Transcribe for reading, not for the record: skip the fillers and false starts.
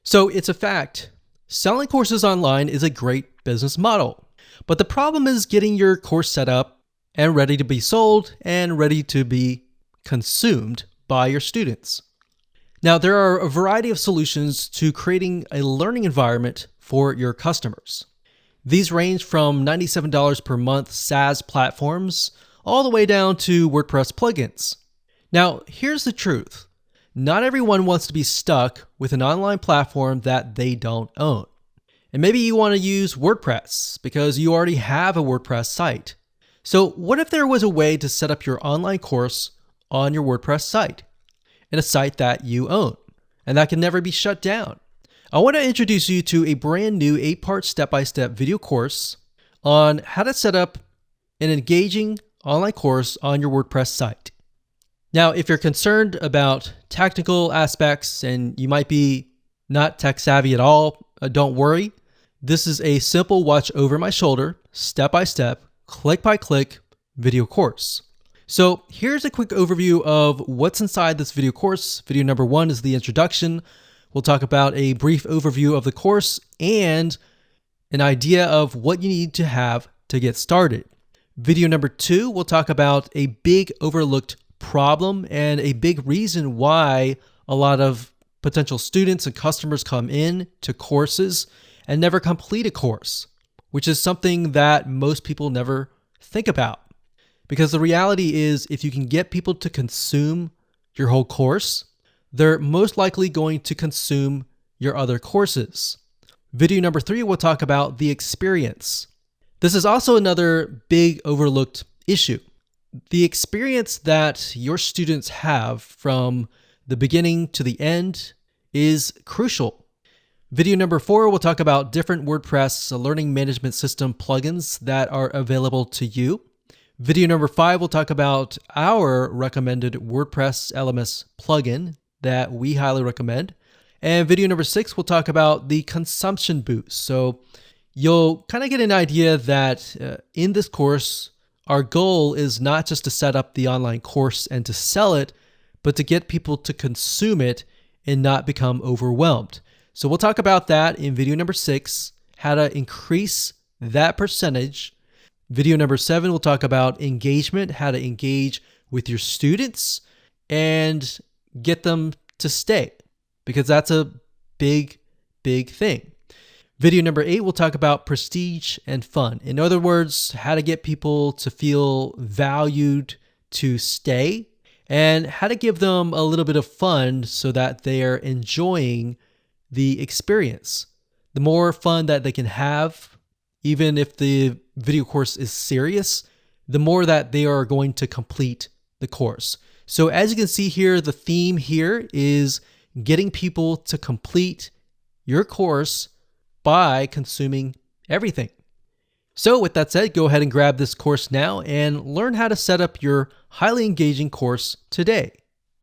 So it's a fact. Selling courses online is a great business model. But the problem is getting your course set up and ready to be sold and ready to be consumed by your students. Now, there are a variety of solutions to creating a learning environment for your customers. These range from $97 per month SaaS platforms all the way down to WordPress plugins. Now, here's the truth. Not everyone wants to be stuck with an online platform that they don't own. And maybe you want to use WordPress because you already have a WordPress site. So what if there was a way to set up your online course on your WordPress site, in a site that you own, and that can never be shut down? I want to introduce you to a brand new 8-part step-by-step video course on how to set up an engaging online course on your WordPress site. Now, if you're concerned about technical aspects and you might be not tech savvy at all, don't worry. This is a simple watch over my shoulder, step-by-step, click-by-click video course. So here's a quick overview of what's inside this video course. Video number 1 is the introduction. We'll talk about a brief overview of the course and an idea of what you need to have to get started. Video number 2, we'll talk about a big overlooked problem and a big reason why a lot of potential students and customers come in to courses and never complete a course, which is something that most people never think about. Because the reality is, if you can get people to consume your whole course, they're most likely going to consume your other courses. Video number 3, we'll talk about the experience. This is also another big overlooked issue. The experience that your students have from the beginning to the end is crucial. Video number 4, we'll talk about different WordPress learning management system plugins that are available to you. Video number 5, we'll talk about our recommended WordPress LMS plugin that we highly recommend. And video number 6, we'll talk about the consumption boost. So you'll kind of get an idea that in this course, our goal is not just to set up the online course and to sell it, but to get people to consume it and not become overwhelmed. So we'll talk about that in video number 6, how to increase that percentage. Video number 7, we'll talk about engagement, how to engage with your students and get them to stay, because that's a big, big thing. Video number 8, we'll talk about prestige and fun. In other words, how to get people to feel valued to stay and how to give them a little bit of fun so that they are enjoying the experience. The more fun that they can have, even if the video course is serious, the more that they are going to complete the course. So as you can see here, the theme here is getting people to complete your course by consuming everything. So with that said, go ahead and grab this course now and learn how to set up your highly engaging course today.